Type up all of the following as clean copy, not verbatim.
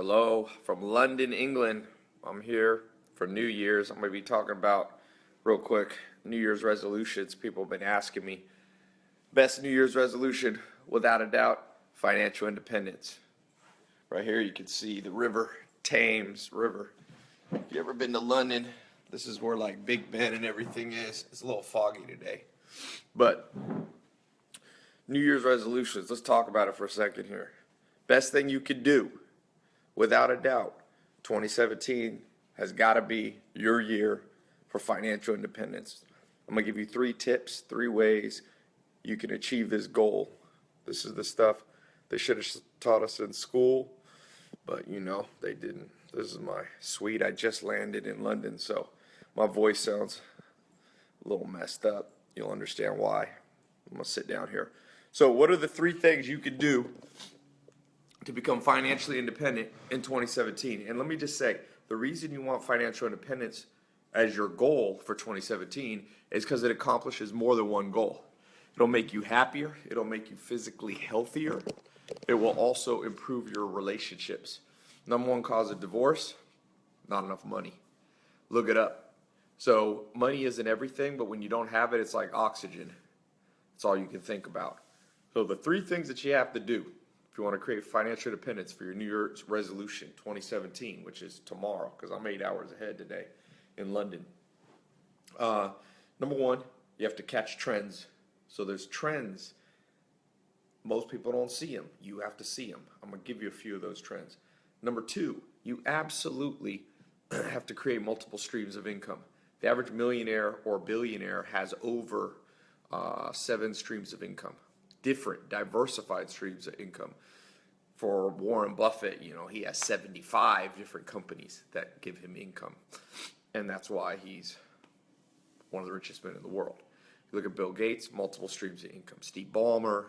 Hello from London, England. I'm here for New Year's. I'm going to be talking about, real quick, New Year's resolutions. People have been asking me. Best New Year's resolution, without a doubt, financial independence. Right here you can see the river, Thames River. If you ever been to London, this is where like Big Ben and everything is. It's a little foggy today. But New Year's resolutions, let's talk about it for a second here. Best thing you could do, without a doubt, 2017 has got to be your year for financial independence. I'm going to give you 3 tips, 3 ways you can achieve this goal. This is the stuff they should have taught us in school, but they didn't. This is my suite. I just landed in London, so my voice sounds a little messed up. You'll understand why. I'm going to sit down here. So what are the 3 things you can do to become financially independent in 2017? And let me just say, the reason you want financial independence as your goal for 2017 is because it accomplishes more than one goal. It'll make you happier. It'll make you physically healthier. It will also improve your relationships. Number 1 cause of divorce, not enough money. Look it up. So money isn't everything, but when you don't have it, it's like oxygen. It's all you can think about. So the 3 things that you have to do if you want to create financial independence for your New Year's resolution 2017, which is tomorrow, because I'm 8 hours ahead today in London. Number 1, you have to catch trends. So there's trends. Most people don't see them. You have to see them. I'm going to give you a few of those trends. Number 2, you absolutely have to create multiple streams of income. The average millionaire or billionaire has over 7 streams of income. Different, diversified streams of income. For Warren Buffett, he has 75 different companies that give him income. And that's why he's one of the richest men in the world. You look at Bill Gates, multiple streams of income. Steve Ballmer,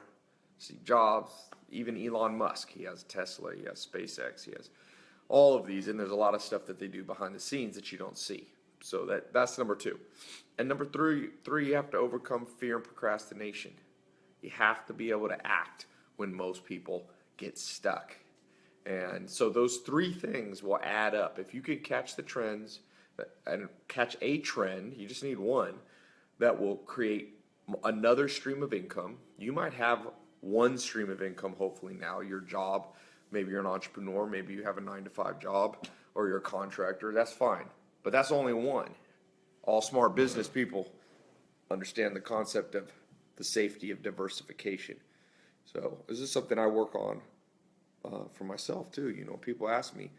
Steve Jobs, even Elon Musk. He has Tesla, he has SpaceX, he has all of these. And there's a lot of stuff that they do behind the scenes that you don't see. So that's number 2. And number 3, you have to overcome fear and procrastination. You have to be able to act when most people get stuck. And so those 3 things will add up. If you can catch the trends and catch a trend, you just need one that will create another stream of income. You might have one stream of income, hopefully now, your job. Maybe you're an entrepreneur, maybe you have a 9-to-5 job, or you're a contractor. That's fine. But that's only one. All smart business people understand the concept of the safety of diversification. So this is something I work on for myself too. People ask me,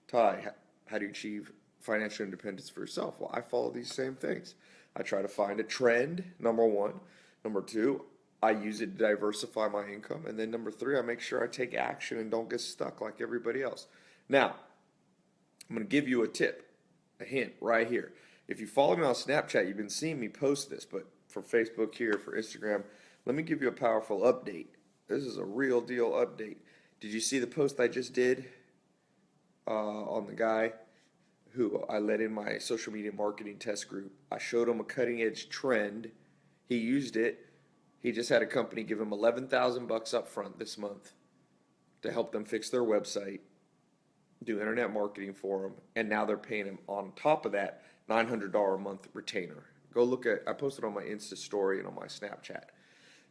Tai, how do you achieve financial independence for yourself? Well, I follow these same things. I try to find a trend, number 1. Number 2, I use it to diversify my income. And then number 3, I make sure I take action and don't get stuck like everybody else. Now, I'm going to give you a tip, a hint right here. If you follow me on Snapchat, you've been seeing me post this, but for Facebook here, for Instagram, let me give you a powerful update. This is a real deal update. Did you see the post I just did on the guy who I led in my social media marketing test group? I showed him a cutting edge trend. He used it. He just had a company give him $11,000 up front this month to help them fix their website, do internet marketing for him, and now they're paying him on top of that $900 a month retainer. Go look at, I posted on my Insta story and on my Snapchat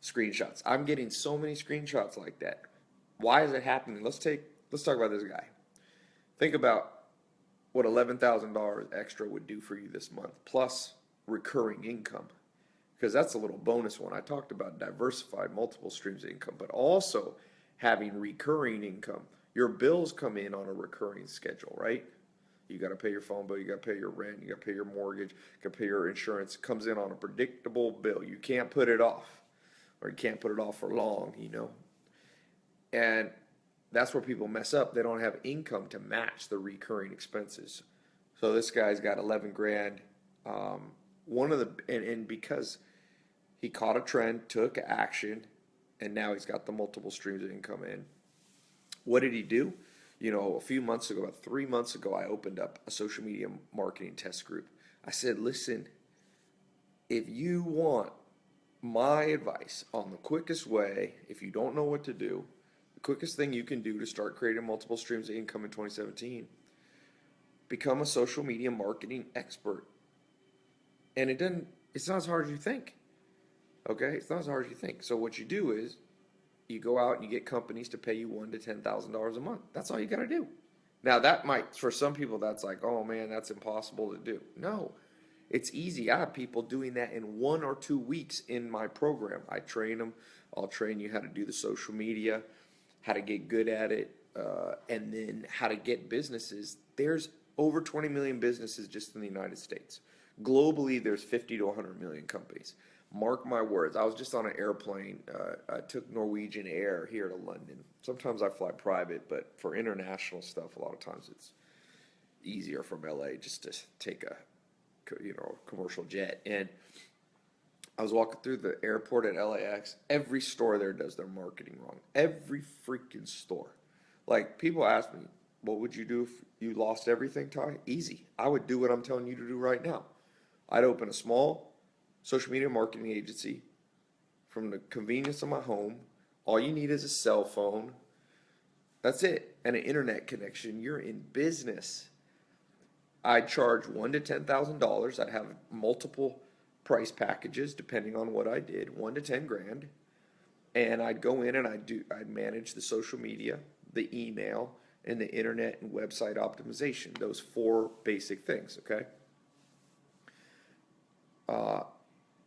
screenshots. I'm getting so many screenshots like that. Why is it happening? Let's talk about this guy. Think about what $11,000 extra would do for you this month, plus recurring income. Because that's a little bonus one. I talked about diversified multiple streams of income, but also having recurring income. Your bills come in on a recurring schedule, right? You got to pay your phone bill, you got to pay your rent, you got to pay your mortgage, you got to pay your insurance. It comes in on a predictable bill. You can't put it off, or you can't put it off for long, And that's where people mess up. They don't have income to match the recurring expenses. So this guy's got 11 grand. And because he caught a trend, took action, and now he's got the multiple streams of income in. What did he do? A few months ago, about 3 months ago, I opened up a social media marketing test group. I said, listen, if you want my advice on the quickest way, if you don't know what to do, the quickest thing you can do to start creating multiple streams of income in 2017, become a social media marketing expert. And it's not as hard as you think. Okay? It's not as hard as you think. So what you do is you go out and you get companies to pay you $1,000 to $10,000 a month. That's all you got to do. Now that might, for some people, that's like, oh man, that's impossible to do. No, it's easy. I have people doing that in 1 or 2 weeks in my program. I train them. I'll train you how to do the social media, how to get good at it, and then how to get businesses. There's over 20 million businesses just in the United States. Globally, there's 50 to 100 million companies. Mark my words. I was just on an airplane. I took Norwegian Air here to London. Sometimes I fly private, but for international stuff, a lot of times it's easier from LA just to take a commercial jet. And I was walking through the airport at LAX. Every store there does their marketing wrong. Every freaking store. Like, people ask me, what would you do if you lost everything, Ty? Easy. I would do what I'm telling you to do right now. I'd open a small social media marketing agency from the convenience of my home. All you need is a cell phone. That's it. And an internet connection. You're in business. I'd charge $1,000 to $10,000. I'd have multiple price packages depending on what I did, $1,000 to $10,000. And I'd go in and I'd manage the social media, the email, and the internet and website optimization. Those 4 basic things, okay?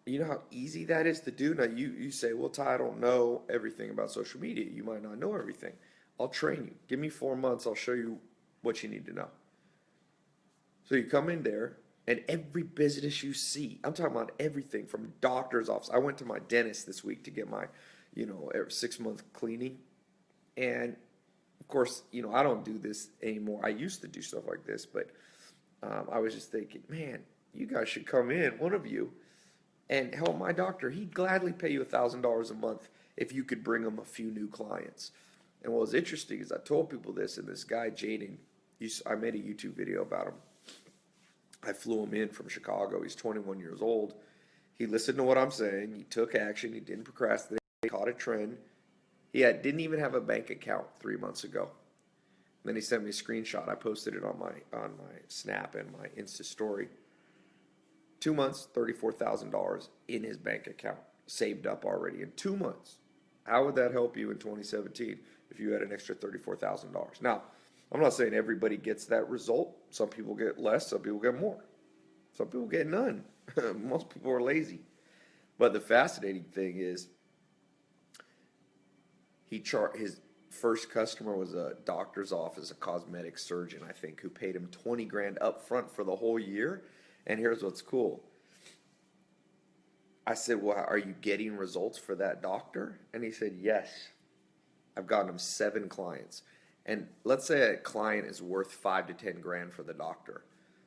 You know how easy that is to do? Now, you say, well, Ty, I don't know everything about social media. You might not know everything. I'll train you. Give me 4 months. I'll show you what you need to know. So you come in there, and every business you see, I'm talking about everything from doctor's office. I went to my dentist this week to get my, every 6-month cleaning. And, of course, I don't do this anymore. I used to do stuff like this, but I was just thinking, man, you guys should come in, one of you, and help my doctor. He'd gladly pay you $1,000 a month if you could bring him a few new clients. And what was interesting is I told people this, and this guy, Jaden, I made a YouTube video about him. I flew him in from Chicago. He's 21 years old. He listened to what I'm saying. He took action. He didn't procrastinate. He caught a trend. He didn't even have a bank account 3 months ago. And then he sent me a screenshot. I posted it on my Snap and my Insta story. 2 months, $34,000 in his bank account, saved up already in 2 months. How would that help you in 2017 if you had an extra $34,000? Now, I'm not saying everybody gets that result. Some people get less, some people get more. Some people get none. Most people are lazy. But the fascinating thing is his first customer was a doctor's office, a cosmetic surgeon, I think, who paid him $20,000 up front for the whole year. And here's what's cool. I said, well, are you getting results for that doctor? And he said, yes. I've gotten him 7 clients. And let's say a client is worth $5,000 to $10,000 for the doctor.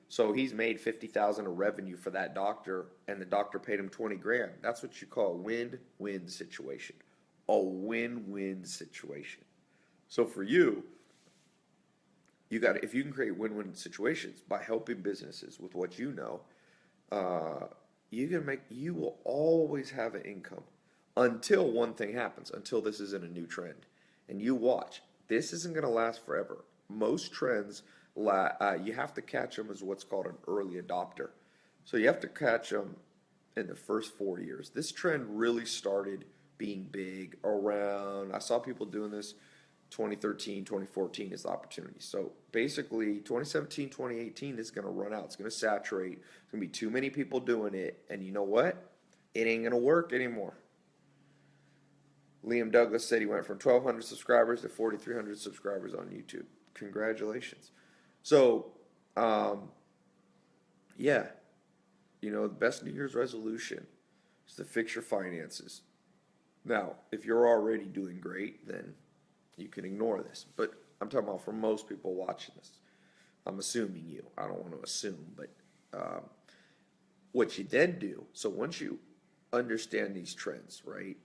So he's made $50,000 of revenue for that doctor, and the doctor paid him $20,000. That's what you call a win-win situation. A win-win situation. So for you, if you can create win-win situations by helping businesses with what you know, you will always have an income until one thing happens, until this isn't a new trend. And you watch, this isn't going to last forever. Most trends, you have to catch them as what's called an early adopter. So you have to catch them in the first 4 years. This trend really started being big around, I saw people doing this 2013, 2014 is the opportunity. So basically 2017, 2018 is going to run out. It's going to saturate. There's going to be too many people doing it. And you know what? It ain't going to work anymore. Liam Douglas said he went from 1,200 subscribers to 4,300 subscribers on YouTube. Congratulations. So, yeah, the best New Year's resolution is to fix your finances. Now, if you're already doing great, then you can ignore this. But I'm talking about for most people watching this. I'm assuming you. I don't want to assume, but what you then do, so once you understand these trends, right?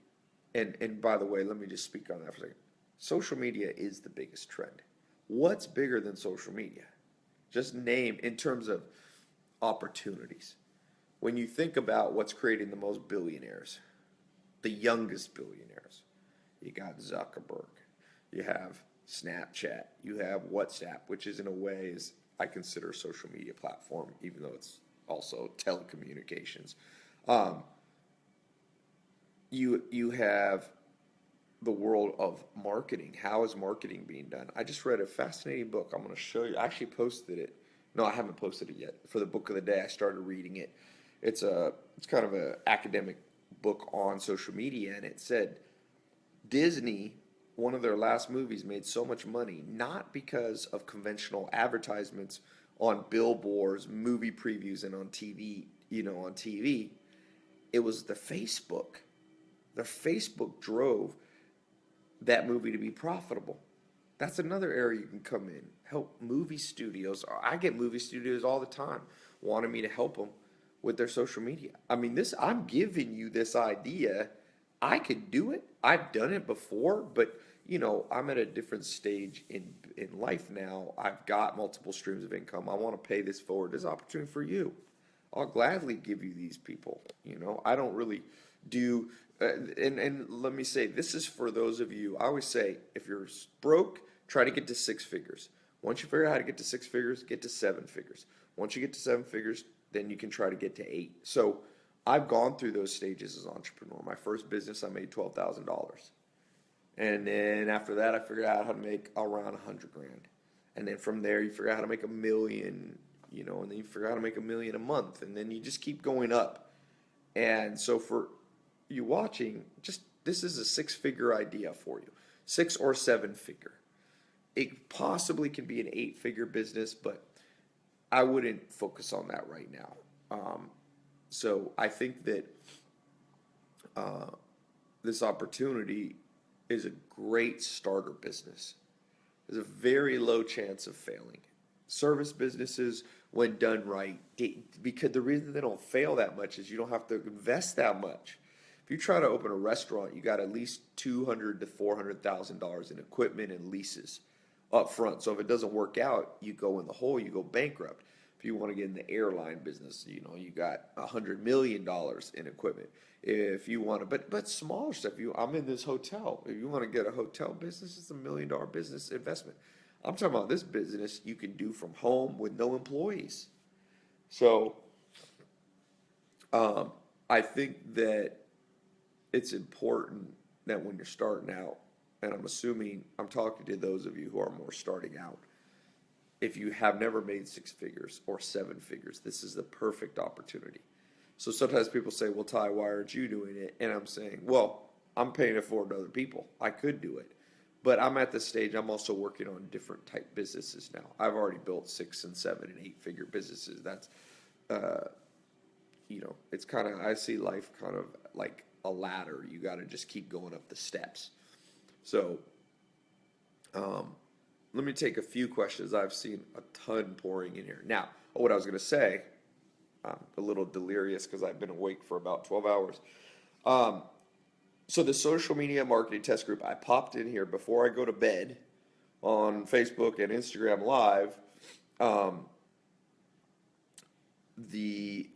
And by the way, let me just speak on that for a second. Social media is the biggest trend. What's bigger than social media? Just name in terms of opportunities. When you think about what's creating the most billionaires, the youngest billionaires, you got Zuckerberg, you have Snapchat, you have WhatsApp, which is in a way is I consider a social media platform, even though it's also telecommunications. Um, you have the world of marketing. How is marketing being done? I just read a fascinating book. I'm going to show you. I actually posted it. No, I haven't posted it yet. For the book of the day, I started reading it. It's kind of an academic book on social media, and it said Disney, one of their last movies, made so much money not because of conventional advertisements on billboards, movie previews, and on TV. On TV, it was the Facebook. The Facebook drove that movie to be profitable. That's another area you can come in. Help movie studios. I get movie studios all the time wanting me to help them with their social media. I mean, I'm giving you this idea. I could do it. I've done it before, but I'm at a different stage in life now. I've got multiple streams of income. I want to pay this forward. There's opportunity for you. I'll gladly give you these people. I don't really do. And let me say, this is for those of you. I always say, if you're broke, try to get to six figures. Once you figure out how to get to six figures, get to seven figures. Once you get to seven figures, then you can try to get to eight. So I've gone through those stages as an entrepreneur. My first business, I made $12,000. And then after that, I figured out how to make around 100 grand. And then from there, you figure out how to make $1 million, and then you figure out how to make $1 million a month. And then you just keep going up. And so for you watching, this is a six-figure idea for you, 6 or 7 figure. It possibly can be an 8-figure business, but I wouldn't focus on that right now. So I think that this opportunity is a great starter business. There's a very low chance of failing. Service businesses, when done right, because the reason they don't fail that much is you don't have to invest that much. If you try to open a restaurant, you got at least $200,000 to $400,000 in equipment and leases up front. So if it doesn't work out, you go in the hole, you go bankrupt. If you want to get in the airline business, you got $100 million in equipment. If you want to, but smaller stuff. I'm in this hotel. If you want to get a hotel business, it's $1 million business investment. I'm talking about this business you can do from home with no employees. So I think that it's important that when you're starting out, and I'm assuming I'm talking to those of you who are more starting out, if you have never made 6 figures or 7 figures, this is the perfect opportunity. So sometimes people say, well, Tai, why aren't you doing it? And I'm saying, well, I'm paying it forward to other people. I could do it. But I'm at the stage, I'm also working on different type businesses now. I've already built 6 and 7 and 8-figure businesses. That's, it's kind of, I see life kind of like a ladder. You got to just keep going up the steps. So let me take a few questions. I've seen a ton pouring in here. Now, what I was going to say, I'm a little delirious because I've been awake for about 12 hours. So the social media marketing test group, I popped in here before I go to bed on Facebook and Instagram Live. The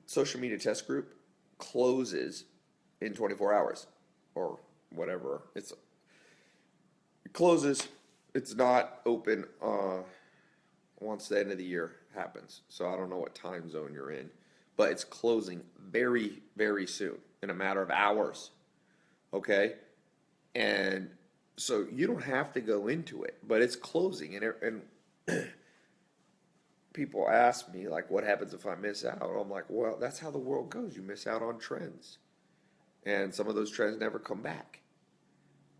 social media test group closes in 24 hours or whatever. It closes. It's not open once the end of the year happens. So I don't know what time zone you're in, but it's closing very, very soon, in a matter of hours. Okay? And so you don't have to go into it, but it's closing. And people ask me, like, what happens if I miss out? I'm like, well, that's how the world goes. You miss out on trends. And some of those trends never come back.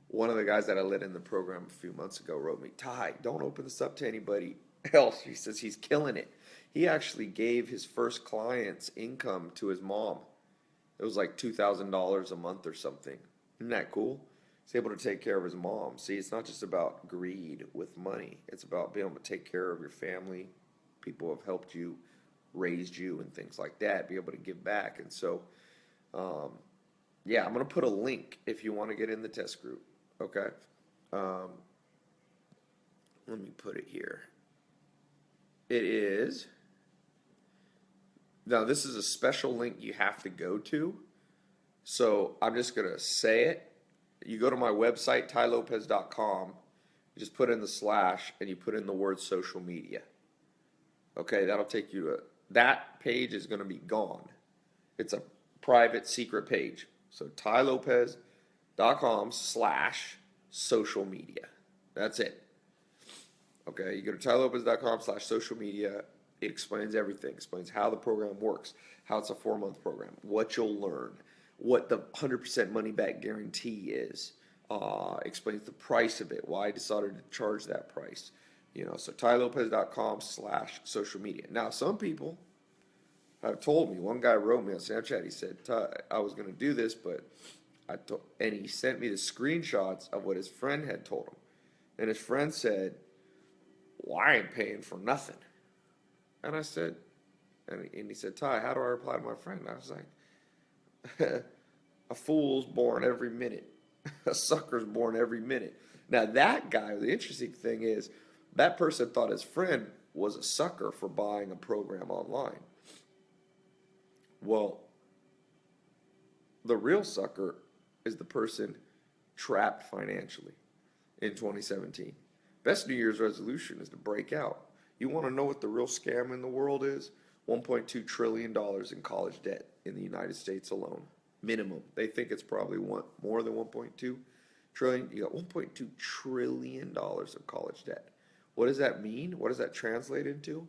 One of the guys that I let in the program a few months ago wrote me, Tai, don't open this up to anybody else. He says he's killing it. He actually gave his first client's income to his mom. It was like $2,000 a month or something. Isn't that cool? He's able to take care of his mom. See, it's not just about greed with money. It's about being able to take care of your family. People have helped you, raised you, and things like that. Be able to give back. And so, yeah, I'm going to put a link if you want to get in the test group. Okay? Let me put it here. It is... Now, this is a special link you have to go to. So I'm just going to say it. You go to my website, tailopez.com, you just put in the slash and you put in the word social media. Okay, that'll take you to, that page is going to be gone. It's a private secret page. So tailopez.com/social media. That's it. Okay, you go to tailopez.com/social media. It explains everything. It explains how the program works, how it's a 4-month program, what you'll learn, what the 100% money back guarantee is. Explains the price of it, why I decided to charge that price. So tailopez.com/social media. Now, some people have told me, one guy wrote me on Snapchat, he said, I was going to do this, but and he sent me the screenshots of what his friend had told him. And his friend said, well, I ain't paying for nothing. And I said, and he said, Ty, how do I reply to my friend? I was like, a fool's born every minute. A sucker's born every minute. Now that guy, the interesting thing is, that person thought his friend was a sucker for buying a program online. Well, the real sucker is the person trapped financially in 2017. Best New Year's resolution is to break out. You want to know what the real scam in the world is? $1.2 trillion in college debt in the United States alone. Minimum. They think it's probably more than 1.2 trillion. You got $1.2 trillion of college debt. What does that mean? What does that translate into?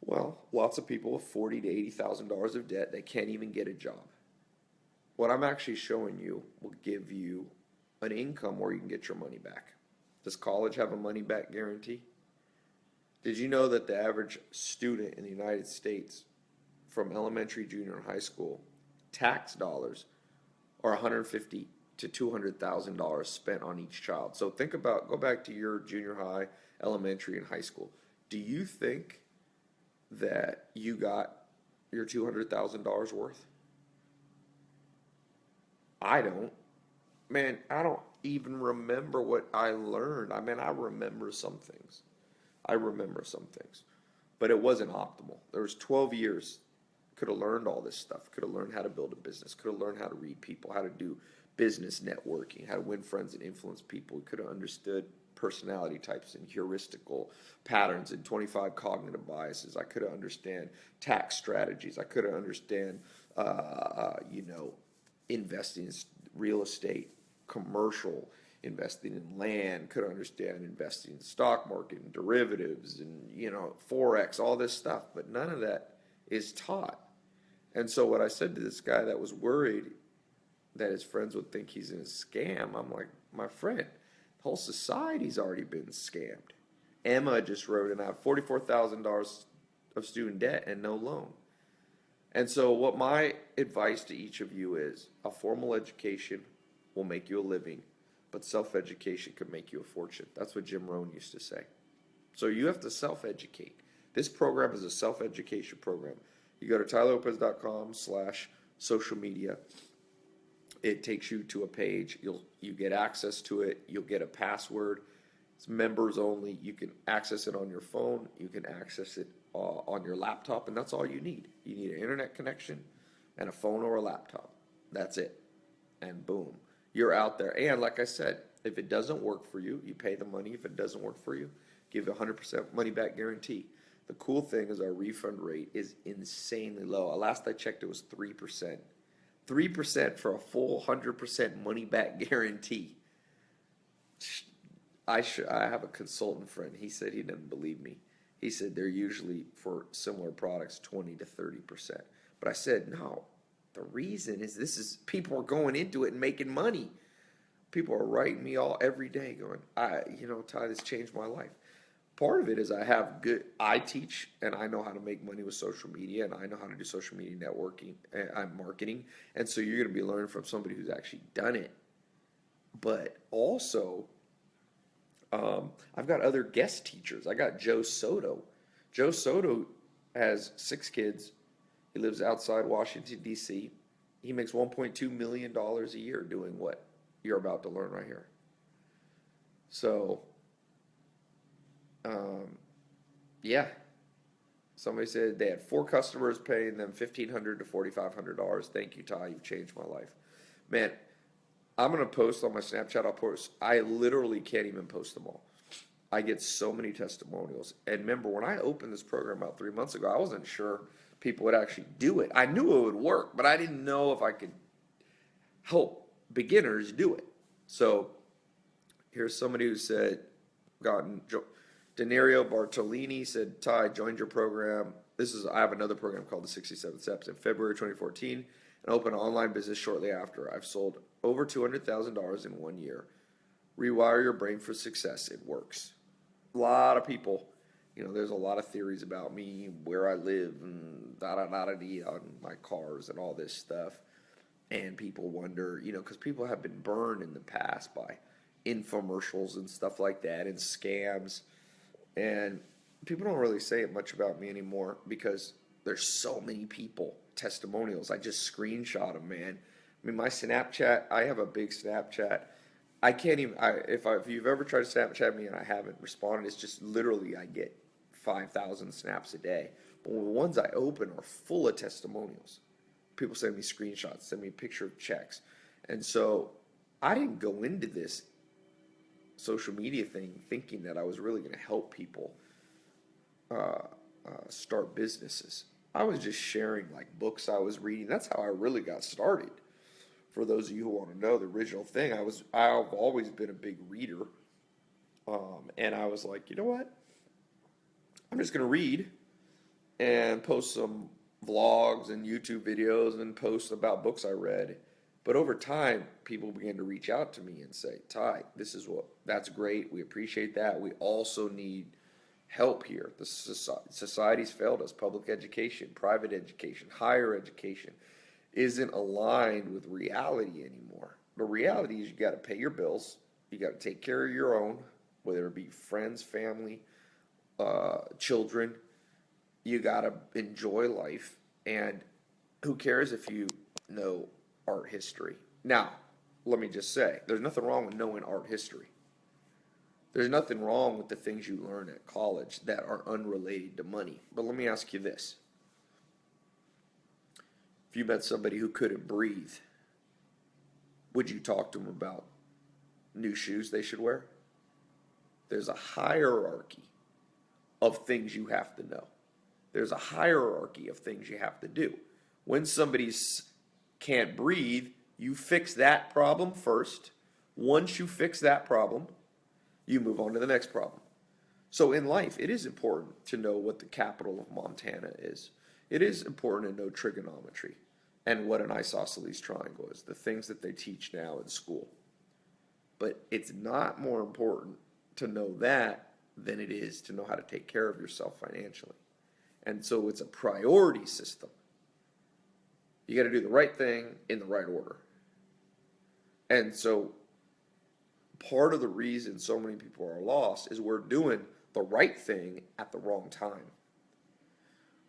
Well, lots of people with $40,000 to $80,000 of debt, they can't even get a job. What I'm actually showing you will give you an income where you can get your money back. Does college have a money back guarantee? Did you know that the average student in the United States from elementary, junior, and high school, tax dollars are $150,000 to $200,000 spent on each child? So think about, go back to your junior high, elementary, and high school. Do you think that you got your $200,000 worth? I don't. Man, I don't even remember what I learned. I mean, I remember some things. But it wasn't optimal. There was 12 years. Could have learned all this stuff. Could have learned how to build a business. Could have learned how to read people, how to do business networking, how to win friends and influence people. Could have understood personality types and heuristical patterns and 25 cognitive biases. I could have understand tax strategies. I could have understand, investing in real estate, commercial, investing in land, could understand investing in the stock market and derivatives and, Forex, all this stuff. But none of that is taught. And so what I said to this guy that was worried that his friends would think he's in a scam, I'm like, my friend, the whole society's already been scammed. Emma just wrote in out $44,000 of student debt and no loan. And so what my advice to each of you is, a formal education will make you a living, but self-education can make you a fortune. That's what Jim Rohn used to say. So you have to self-educate. This program is a self-education program. You go to tailopez.com/social media. It takes you to a page. You get access to it. You'll get a password. It's members only. You can access it on your phone. You can access it on your laptop, and that's all you need. You need an internet connection and a phone or a laptop. That's it. And boom, you're out there. And like I said, if it doesn't work for you, you pay the money. If it doesn't work for you, give a 100% money back guarantee. The cool thing is our refund rate is insanely low. Last I checked, it was 3%. 3% for a full 100% money back guarantee. I have a consultant friend. He said he didn't believe me. He said they're usually, for similar products, 20 to 30%. But I said, no, the reason is people are going into it and making money. People are writing me every day going, Ty, this changed my life. Part of it is I teach and I know how to make money with social media, and I know how to do social media networking and marketing. And so you're going to be learning from somebody who's actually done it. But also, I've got other guest teachers. I got Joe Soto. Joe Soto has 6 kids. He lives outside Washington, D.C. He makes $1.2 million a year doing what you're about to learn right here. So, yeah. Somebody said they had 4 customers paying them $1,500 to $4,500. Thank you, Ty. You've changed my life. Man, I'm gonna post on my Snapchat. I'll post. I literally can't even post them all. I get so many testimonials. And remember, when I opened this program about 3 months ago, I wasn't sure people would actually do it. I knew it would work, but I didn't know if I could help beginners do it. So here's somebody who said, gotten Denario Bartolini said, Tai, joined your program. I have another program called the 67 Steps in February 2014 and opened an online business shortly after. I've sold over $200,000 in 1 year. Rewire your brain for success. It works. A lot of people, there's a lot of theories about me, where I live, and da-da-da-da-dee on my cars and all this stuff. And people wonder, because people have been burned in the past by infomercials and stuff like that and scams. And people don't really say much about me anymore because there's so many people, testimonials. I just screenshot them, man. I mean, my Snapchat, I have a big Snapchat. I can't even, if you've ever tried to Snapchat me and I haven't responded, it's just literally I get 5,000 snaps a day. But the ones I open are full of testimonials. People send me screenshots, send me a picture of checks. And so I didn't go into this social media thing thinking that I was really going to help people start businesses. I was just sharing like books I was reading. That's how I really got started. For those of you who want to know the original thing, I've always been a big reader, and I was like, you know what? I'm just going to read and post some vlogs and YouTube videos and post about books I read. But over time, people began to reach out to me and say, Tai, that's great. We appreciate that. We also need help here. The society's failed us. Public education, private education, higher education isn't aligned with reality anymore. The reality is you got to pay your bills. You got to take care of your own, whether it be friends, family, children. You got to enjoy life. And who cares if you know art history? Now, let me just say, there's nothing wrong with knowing art history. There's nothing wrong with the things you learn at college that are unrelated to money. But let me ask you this. If you met somebody who couldn't breathe, would you talk to them about new shoes they should wear? There's a hierarchy of things you have to know. There's a hierarchy of things you have to do. When somebody can't breathe, you fix that problem first. Once you fix that problem, you move on to the next problem. So in life, it is important to know what the capital of Montana is. It is important to know trigonometry and what an isosceles triangle is, the things that they teach now in school. But it's not more important to know that than it is to know how to take care of yourself financially. And so it's a priority system. You got to do the right thing in the right order. And so part of the reason so many people are lost is we're doing the right thing at the wrong time.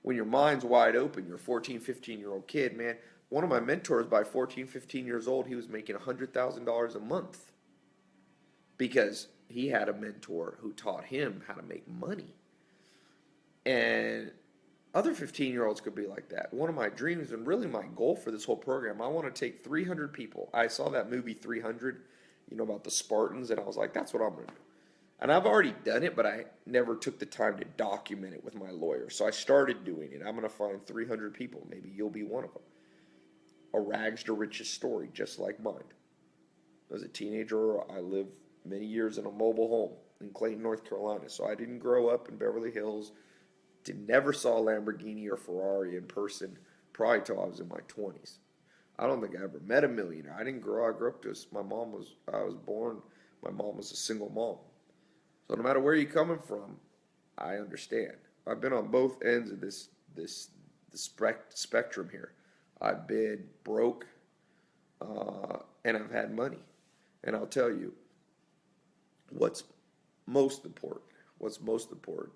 When your mind's wide open, you're a 14, 15-year-old kid, man. One of my mentors by 14, 15 years old, he was making $100,000 a month because he had a mentor who taught him how to make money. And other 15-year-olds could be like that. One of my dreams and really my goal for this whole program, I want to take 300 people. I saw that movie 300, about the Spartans, and I was like, that's what I'm going to do. And I've already done it, but I never took the time to document it with my lawyer. So I started doing it. I'm going to find 300 people. Maybe you'll be one of them. A rags to riches story, just like mine. As a teenager, I lived many years in a mobile home in Clayton, North Carolina. So I didn't grow up in Beverly Hills. Never saw a Lamborghini or Ferrari in person probably till I was in my 20s. I don't think I ever met a millionaire. I grew up to, my mom was a single mom. So no matter where you're coming from, I understand. I've been on both ends of this spectrum here. I've been broke, and I've had money. And I'll tell you, what's most important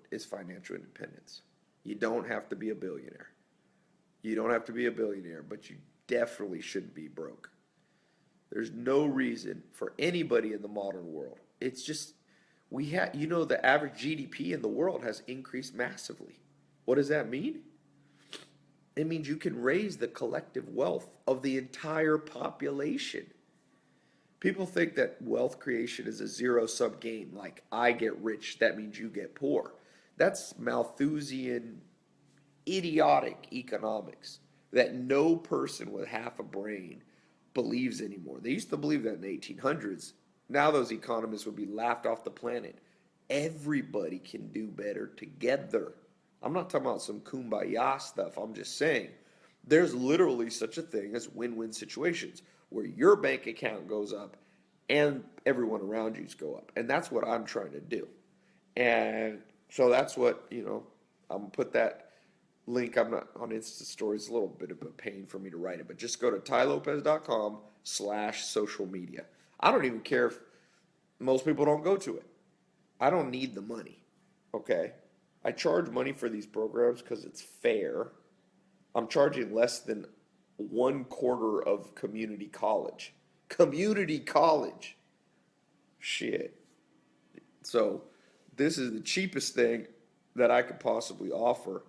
is financial independence. You don't have to be a billionaire. You don't have to be a billionaire, but you definitely shouldn't be broke. There's no reason for anybody in the modern world. It's just, the average GDP in the world has increased massively. What does that mean? It means you can raise the collective wealth of the entire population. People think that wealth creation is a zero-sum game, like I get rich, that means you get poor. That's Malthusian, idiotic economics that no person with half a brain believes anymore. They used to believe that in the 1800s. Now those economists would be laughed off the planet. Everybody can do better together. I'm not talking about some kumbaya stuff. I'm just saying there's literally such a thing as win-win situations where your bank account goes up and everyone around you's go up. And that's what I'm trying to do. And so that's what, I'm gonna put that link. I'm not on Insta stories. It's a little bit of a pain for me to write it, but just go to tailopez.com/social media. I don't even care if most people don't go to it. I don't need the money. Okay. I charge money for these programs because it's fair. I'm charging less than 1/4 of community college. Community college. Shit. So this is the cheapest thing that I could possibly offer.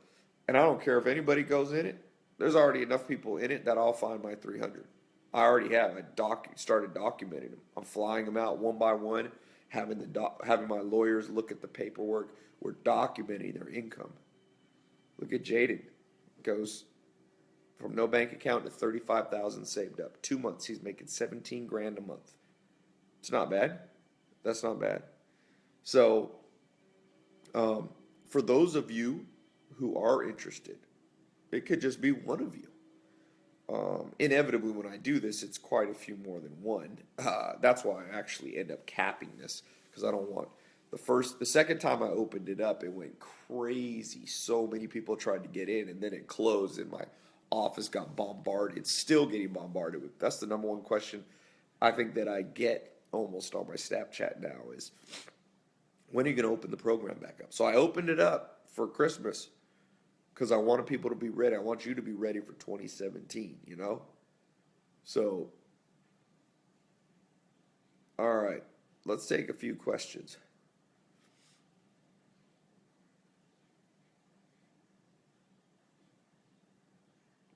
And I don't care if anybody goes in it. There's already enough people in it that I'll find my 300. I already have. I started documenting them. I'm flying them out one by one, having my lawyers look at the paperwork. We're documenting their income. Look at Jaden. Goes from no bank account to 35,000 saved up. 2 months, he's making 17 grand a month. It's not bad. That's not bad. So, for those of you who are interested, it could just be one of you. Inevitably, when I do this, it's quite a few more than one. That's why I actually end up capping this, because I don't want the second time I opened it up, it went crazy. So many people tried to get in, and then it closed, and my office got bombarded. It's still getting bombarded with. That's the number one question I think that I get almost on my Snapchat now is, when are you going to open the program back up? So I opened it up for Christmas because I wanted people to be ready. I want you to be ready for 2017, So, all right, let's take a few questions.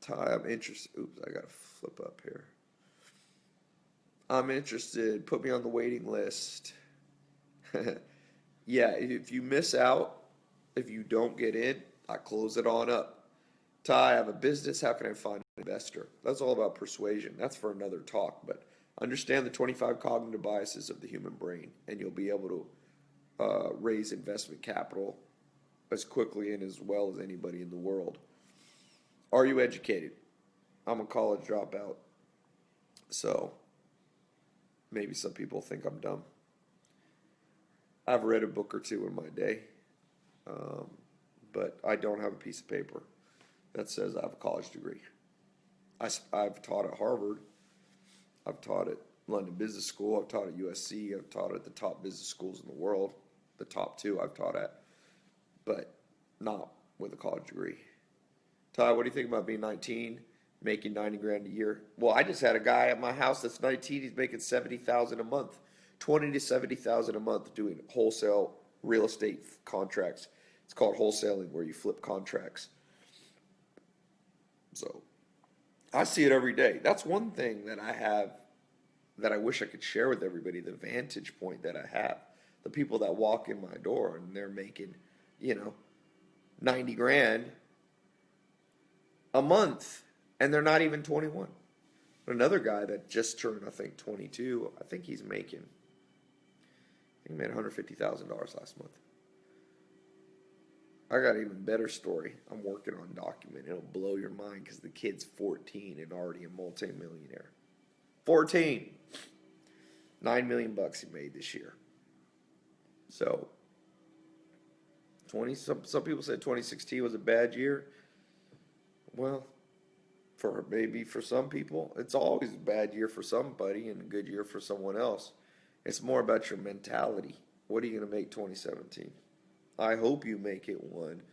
Ty, I'm interested. Oops, I got to flip up here. I'm interested. Put me on the waiting list. Yeah, if you miss out, if you don't get in, I close it on up. Ty, I have a business. How can I find an investor? That's all about persuasion. That's for another talk. But understand the 25 cognitive biases of the human brain, and you'll be able to raise investment capital as quickly and as well as anybody in the world. Are you educated? I'm a college dropout. So maybe some people think I'm dumb. I've read a book or two in my day, but I don't have a piece of paper that says I have a college degree. I've taught at Harvard. I've taught at London Business School. I've taught at USC. I've taught at the top business schools in the world. The top two I've taught at, but not with a college degree. Ty, what do you think about being 19, making 90 grand a year? Well, I just had a guy at my house that's 19. He's making 70,000 a month, 20 to 70,000 a month, doing wholesale real estate contracts. It's called wholesaling, where you flip contracts. So I see it every day. That's one thing that I have that I wish I could share with everybody, the vantage point that I have. The people that walk in my door and they're making, 90 grand a month, and they're not even 21. Another guy that just turned, I think, 22, I think he made $150,000 last month. I got an even better story I'm working on documenting. It'll blow your mind because the kid's 14 and already a multi-millionaire. 14! $9 million he made this year. So, some people said 2016 was a bad year. Well, maybe for some people, it's always a bad year for somebody and a good year for someone else. It's more about your mentality. What are you going to make 2017? I hope you make it one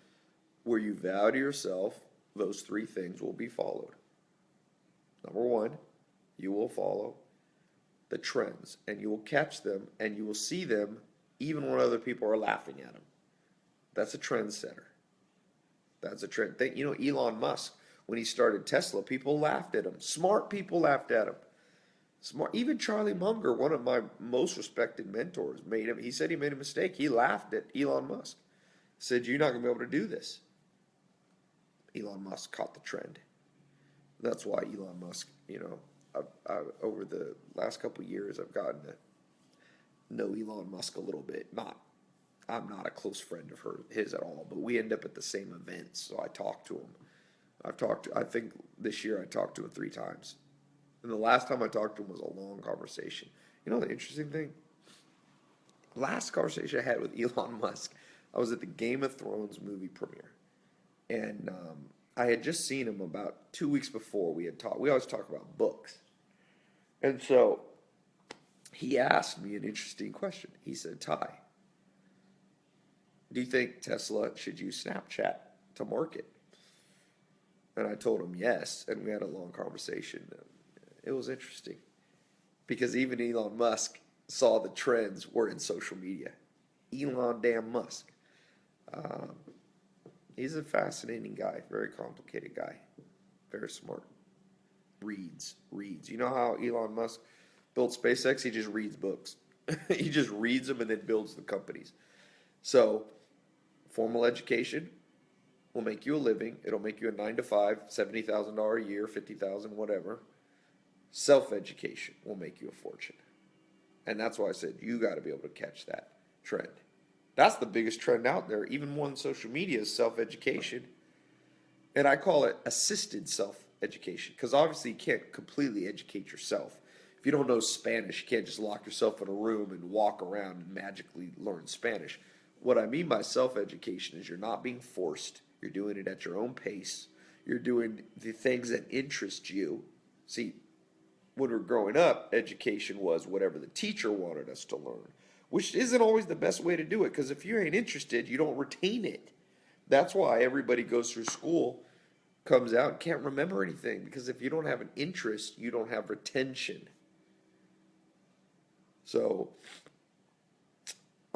where you vow to yourself those three things will be followed. Number one, you will follow the trends, and you will catch them, and you will see them even when other people are laughing at them. That's a trendsetter. That's a trend. Elon Musk, when he started Tesla, people laughed at him. Smart people laughed at him. Smart. Even Charlie Munger, one of my most respected mentors, made him. He said he made a mistake. He laughed at Elon Musk. Said, "You're not going to be able to do this." Elon Musk caught the trend. That's why Elon Musk, over the last couple of years, I've gotten to know Elon Musk a little bit. I'm not a close friend of his at all, but we end up at the same events, so I talk to him. I think this year I talked to him 3 times. And the last time I talked to him was a long conversation. You know the interesting thing? Last conversation I had with Elon Musk, I was at the Game of Thrones movie premiere. And I had just seen him about 2 weeks before we had talked. We always talk about books. And so he asked me an interesting question. He said, "Tai, do you think Tesla should use Snapchat to market?" And I told him yes, and we had a long conversation. It was interesting because even Elon Musk saw the trends were in social media. Elon damn Musk. He's a fascinating guy, very complicated guy, very smart. Reads. You know how Elon Musk built SpaceX? He just reads books. He just reads them and then builds the companies. So, formal education will make you a living. It'll make you a 9 to 5, $70,000 a year, $50,000, whatever. Self-education will make you a fortune. And that's why I said you got to be able to catch that trend. That's the biggest trend out there, even more than social media, is self-education. And I call it assisted self-education because obviously you can't completely educate yourself. If you don't know Spanish, you can't just lock yourself in a room and walk around and magically learn Spanish. What I mean by self-education is you're not being forced. You're doing it at your own pace. You're doing the things that interest you. See, when we were growing up, education was whatever the teacher wanted us to learn, which isn't always the best way to do it because if you ain't interested, you don't retain it. That's why everybody goes through school, comes out, and can't remember anything because if you don't have an interest, you don't have retention. So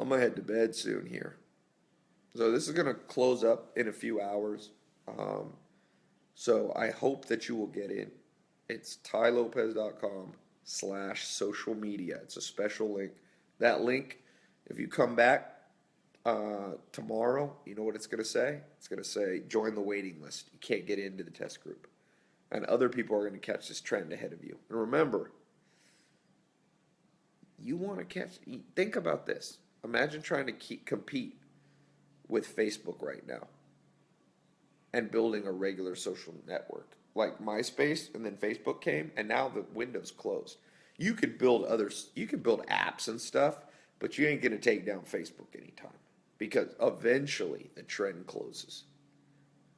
I'm going to head to bed soon here. So this is going to close up in a few hours. So I hope that you will get in. It's tailopez.com/social media. It's a special link. That link, if you come back tomorrow, you know what it's going to say? It's going to say, join the waiting list. You can't get into the test group. And other people are going to catch this trend ahead of you. And remember, you want to think about this. Imagine trying to compete with Facebook right now and building a regular social network like MySpace, and then Facebook came, and now the window's closed. You could build apps and stuff, but you ain't going to take down Facebook anytime because eventually the trend closes.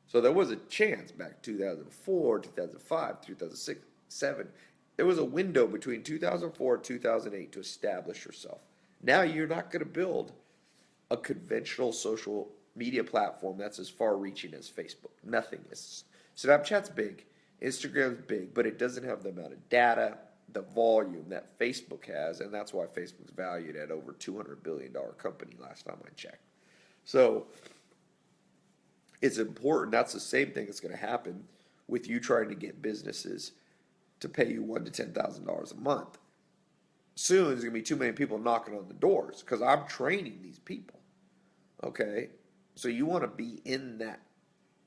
So there was a chance back 2004, 2005, 2006, 2007. There was a window between 2004 and 2008 to establish yourself. Now you're not going to build a conventional social media platform that's as far-reaching as Facebook. Nothing is. Snapchat's big, Instagram's big, but it doesn't have the amount of data, the volume that Facebook has, and that's why Facebook's valued at over $200 billion company last time I checked. So it's important. That's the same thing that's going to happen with you trying to get businesses to pay you $1,000 to $10,000 a month. Soon there's going to be too many people knocking on the doors because I'm training these people. Okay? So you want to be in that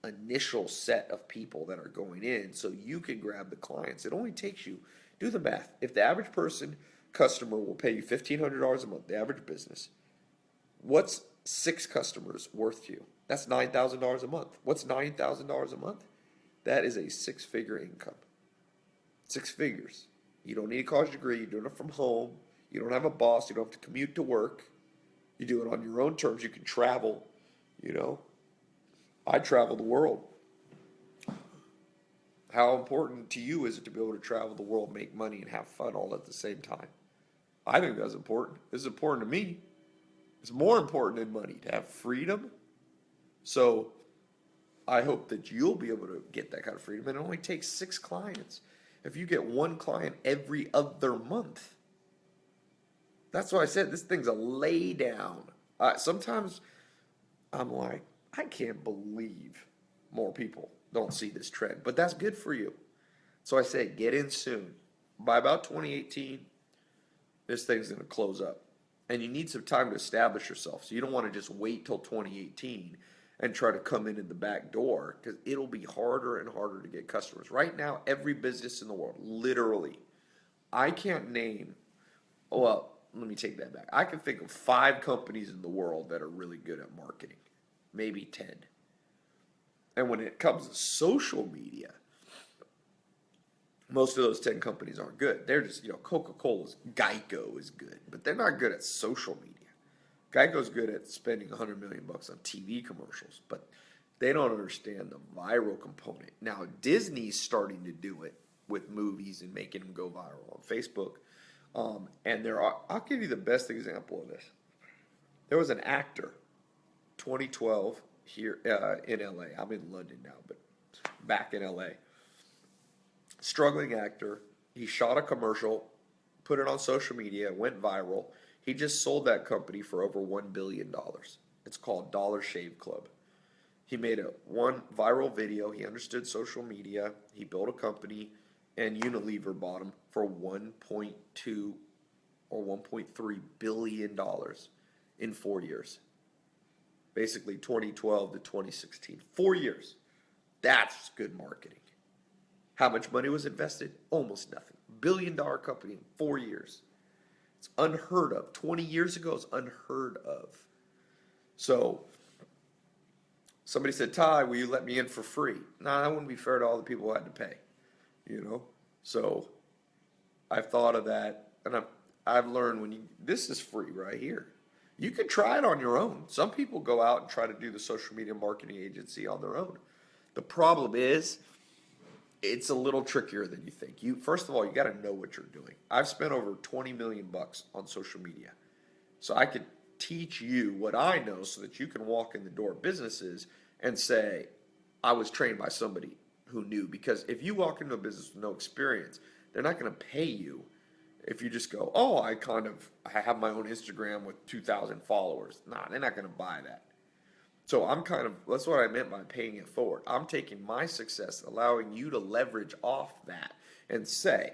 initial set of people that are going in so you can grab the clients. It only takes you, do the math. If the average customer will pay you $1,500 a month, the average business, what's 6 customers worth to you? That's $9,000 a month. What's $9,000 a month? That is a 6-figure income. 6 figures. You don't need a college degree. You're doing it from home. You don't have a boss. You don't have to commute to work. You do it on your own terms. You can travel, I travel the world. How important to you is it to be able to travel the world, make money, and have fun all at the same time? I think that's important. It's important to me. It's more important than money to have freedom. So I hope that you'll be able to get that kind of freedom. And it only takes 6 clients. If you get 1 client every other month, that's why I said this thing's a lay down. Sometimes I'm like, I can't believe more people don't see this trend, but that's good for you. So I say, get in soon. By about 2018, this thing's going to close up. And you need some time to establish yourself. So you don't want to just wait till 2018 and try to come in the back door, because it'll be harder and harder to get customers. Right now, every business in the world, literally, I can't name, well, let me take that back. I can think of 5 companies in the world that are really good at marketing, maybe 10. And when it comes to social media, most of those 10 companies aren't good. They're just, Coca-Cola's, Geico is good, but they're not good at social media. Geico's good at spending $100 million bucks on TV commercials, but they don't understand the viral component. Now, Disney's starting to do it with movies and making them go viral on Facebook. And I'll give you the best example of this. There was an actor, 2012, here in LA. I'm in London now, but back in LA. Struggling actor. He shot a commercial, put it on social media, went viral. He just sold that company for over $1 billion. It's called Dollar Shave Club. He made one viral video. He understood social media. He built a company, and Unilever bought him for $1.2 or $1.3 billion in 4 years. Basically 2012 to 2016. 4 years. That's good marketing. How much money was invested? Almost nothing. $1 billion company in 4 years. It's unheard of. 20 years ago, it's unheard of. So, somebody said, Tai, will you let me in for free? Nah, that wouldn't be fair to all the people who had to pay. So, I've thought of that, and I've learned this is free right here. You can try it on your own. Some people go out and try to do the social media marketing agency on their own. The problem is, it's a little trickier than you think. First of all, you got to know what you're doing. I've spent over 20 million bucks on social media. So I could teach you what I know so that you can walk in the door of businesses and say, I was trained by somebody who knew. Because if you walk into a business with no experience, they're not going to pay you if you just go, oh, I have my own Instagram with 2,000 followers. Nah, they're not going to buy that. So that's what I meant by paying it forward. I'm taking my success, allowing you to leverage off that and say,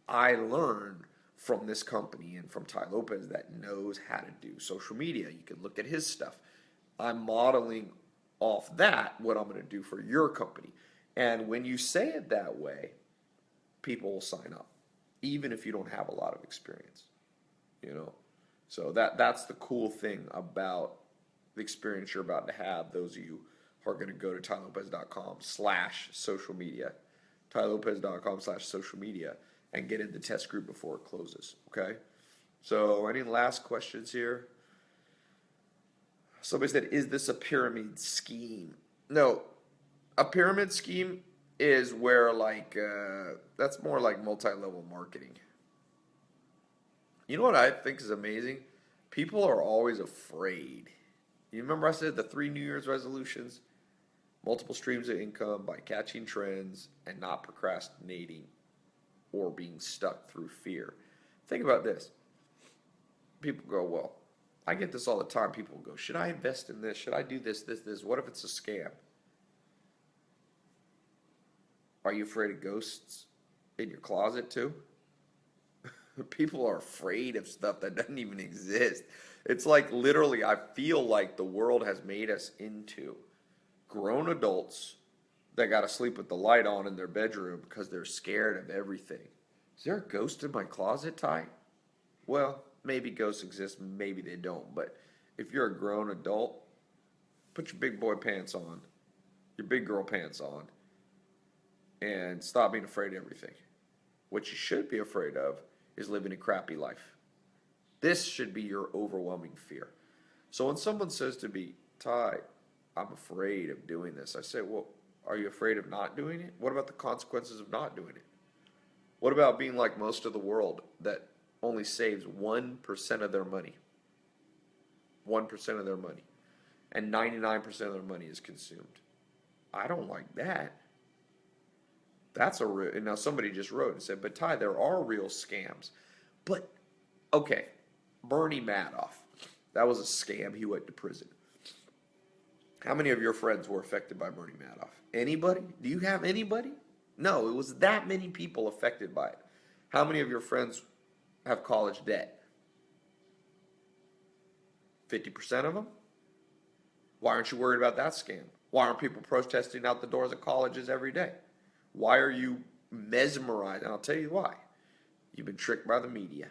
I learned from this company and from Tai Lopez that knows how to do social media. You can look at his stuff. I'm modeling off that what I'm going to do for your company. And when you say it that way, people will sign up, even if you don't have a lot of experience. So that's the cool thing about the experience you're about to have. Those of you who are going to go to tailopez.com/social media, tailopez.com/social media, and get in the test group before it closes. Okay? So any last questions here? Somebody said, is this a pyramid scheme? No. A pyramid scheme is where that's more like multi-level marketing. You know what I think is amazing? People are always afraid. You remember I said the 3 New Year's resolutions? Multiple streams of income by catching trends and not procrastinating or being stuck through fear. Think about this. People go, well, I get this all the time. People go, should I invest in this? Should I do this? What if it's a scam? Are you afraid of ghosts in your closet too? People are afraid of stuff that doesn't even exist. It's like literally, I feel like the world has made us into grown adults that got to sleep with the light on in their bedroom because they're scared of everything. Is there a ghost in my closet, Tai? Well, maybe ghosts exist, maybe they don't. But if you're a grown adult, put your big boy pants on, your big girl pants on, and stop being afraid of everything. What you should be afraid of is living a crappy life. This should be your overwhelming fear. So when someone says to me, Tai, I'm afraid of doing this, I say, well, are you afraid of not doing it? What about the consequences of not doing it? What about being like most of the world that only saves 1% of their money? 1% of their money. And 99% of their money is consumed. I don't like that. That's a real, and now somebody just wrote and said, but Tai, there are real scams. But, okay, Bernie Madoff, that was a scam. He went to prison. How many of your friends were affected by Bernie Madoff? Anybody? Do you have anybody? No, it was that many people affected by it. How many of your friends have college debt? 50% of them? Why aren't you worried about that scam? Why aren't people protesting out the doors of colleges every day? Why are you mesmerized? And I'll tell you why. You've been tricked by the media.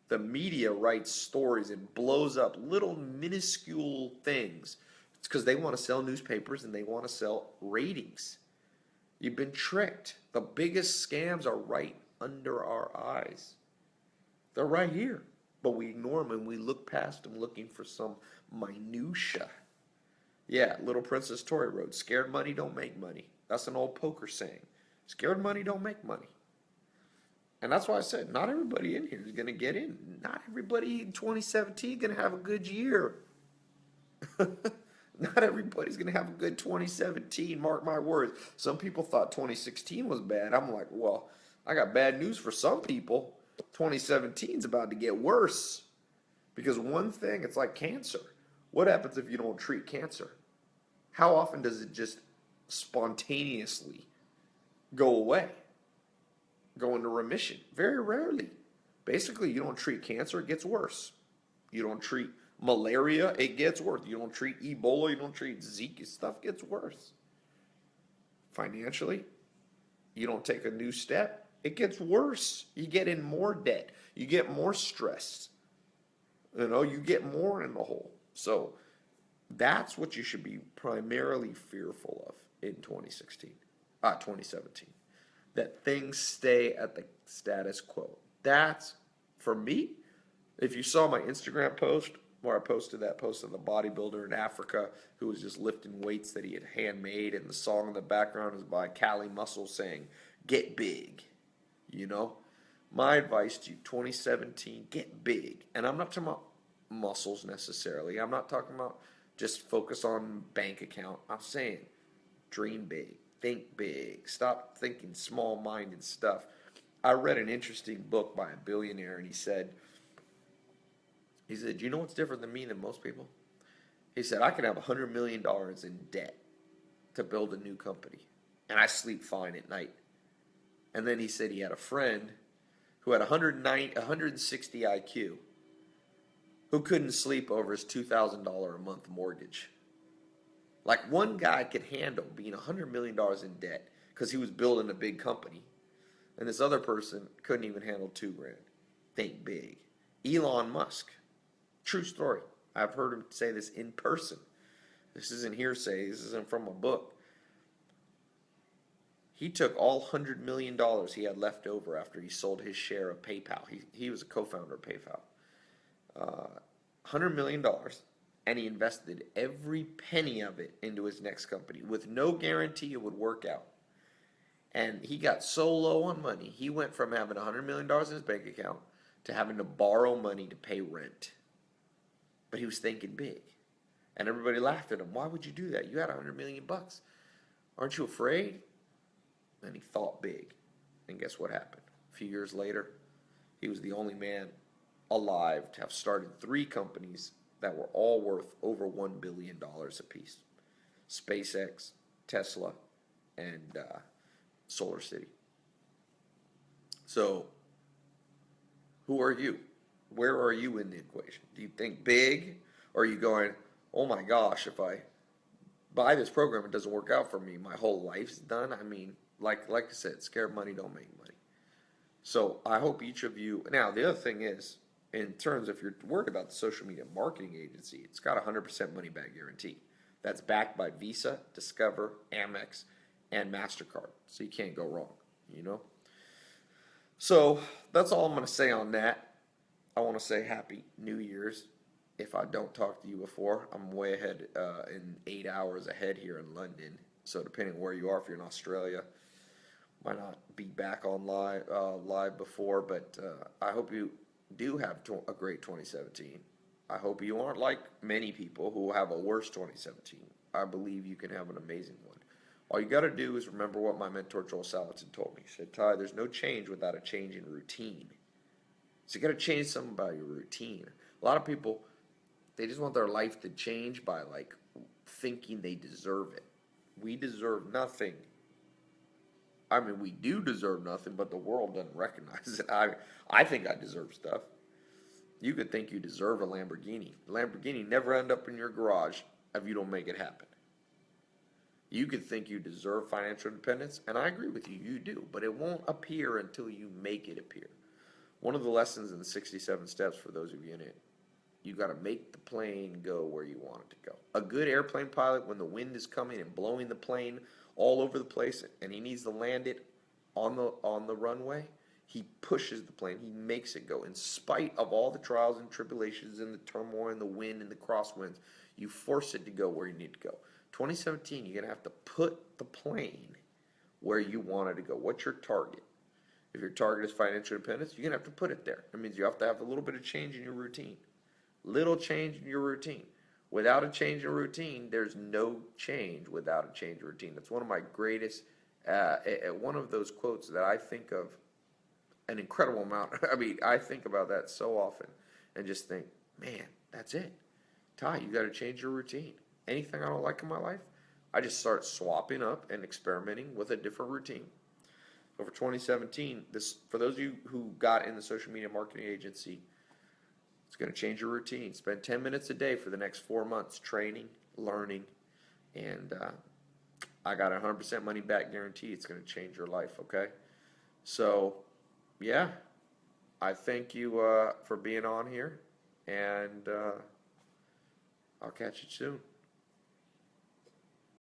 The media writes stories and blows up little minuscule things. It's because they want to sell newspapers and they want to sell ratings. You've been tricked. The biggest scams are right under our eyes. They're right here. But we ignore them and we look past them looking for some minutia. Yeah, Little Princess Tory wrote, scared money don't make money. That's an old poker saying. Scared money don't make money. And that's why I said, not everybody in here is going to get in. Not everybody in 2017 is going to have a good year. Not everybody's going to have a good 2017, mark my words. Some people thought 2016 was bad. I'm like, well, I got bad news for some people. 2017 is about to get worse. Because one thing, it's like cancer. What happens if you don't treat cancer? How often does it just spontaneously go away? Go into remission? Very rarely. Basically, you don't treat cancer, it gets worse. You don't treat malaria, it gets worse. You don't treat Ebola, you don't treat Zika, stuff gets worse. Financially, you don't take a new step, it gets worse. You get in more debt. You get more stressed. You get more in the hole. So that's what you should be primarily fearful of in 2017. That things stay at the status quo. That's, for me, if you saw my Instagram post, where I posted that post of the bodybuilder in Africa who was just lifting weights that he had handmade, and the song in the background is by Cali Muscle saying, get big, My advice to you, 2017, get big. And I'm not talking about muscles necessarily. I'm not talking about just focus on bank account. I'm saying dream big. Think big. Stop thinking small-minded stuff. I read an interesting book by a billionaire, and he said, you know what's different than me than most people? He said, I could have $100 million in debt to build a new company, and I sleep fine at night. And then he said he had a friend who had 160 IQ who couldn't sleep over his $2,000 a month mortgage. Like one guy could handle being $100 million in debt because he was building a big company. And this other person couldn't even handle $2,000. Think big. Elon Musk. True story. I've heard him say this in person. This isn't hearsay. This isn't from a book. He took all $100 million he had left over after he sold his share of PayPal. He was a co-founder of PayPal. $100 million. And he invested every penny of it into his next company with no guarantee it would work out. And he got so low on money, he went from having $100 million in his bank account to having to borrow money to pay rent. But he was thinking big. And everybody laughed at him. Why would you do that? You had $100 million. Aren't you afraid? And he thought big. And guess what happened? A few years later, he was the only man alive to have started 3 companies that were all worth over $1 billion apiece. SpaceX, Tesla, and Solar City. So, who are you? Where are you in the equation? Do you think big? Or are you going, oh my gosh, if I buy this program, it doesn't work out for me, my whole life's done? I mean, like I said, scared money don't make money. So I hope each of you, now the other thing is, in terms, if you're worried about the social media marketing agency, it's got a 100% money back guarantee. That's backed by Visa, Discover, Amex, and MasterCard. So you can't go wrong, So that's all I'm going to say on that. I want to say Happy New Year's. If I don't talk to you before, I'm way ahead, in 8 hours ahead here in London. So depending on where you are, if you're in Australia, might not be back on live before, but I hope you do have a great 2017. I hope you aren't like many people who have a worse 2017. I believe you can have an amazing one. All you got to do is remember what my mentor Joel Salatin told me. He said, Ty, there's no change without a change in routine. So you got to change something about your routine. A lot of people, they just want their life to change by thinking they deserve it. We deserve nothing. I mean, we do deserve nothing, but the world doesn't recognize it. I think I deserve stuff. You could think you deserve a Lamborghini. Lamborghini never end up in your garage if you don't make it happen. You could think you deserve financial independence, and I agree with you, you do, but it won't appear until you make it appear. One of the lessons in the 67 steps for those of you in it, you got to make the plane go where you want it to go. A good airplane pilot, when the wind is coming and blowing the plane all over the place, and he needs to land it on the runway, he pushes the plane. He makes it go. In spite of all the trials and tribulations and the turmoil and the wind and the crosswinds, you force it to go where you need to go. 2017, you're going to have to put the plane where you want it to go. What's your target? If your target is financial independence, you're going to have to put it there. That means you have to have a little bit of change in your routine. Little change in your routine. Without a change in routine, there's no change without a change in routine. That's one of my greatest, one of those quotes that I think of an incredible amount. I mean, I think about that so often and just think, man, that's it. Tai, you got to change your routine. Anything I don't like in my life, I just start swapping up and experimenting with a different routine. So for 2017, this, for those of you who got in the social media marketing agency, it's going to change your routine. Spend 10 minutes a day for the next 4 months training, learning, and I got a 100% money back guarantee. It's going to change your life, okay? So, yeah, I thank you for being on here, and I'll catch you soon.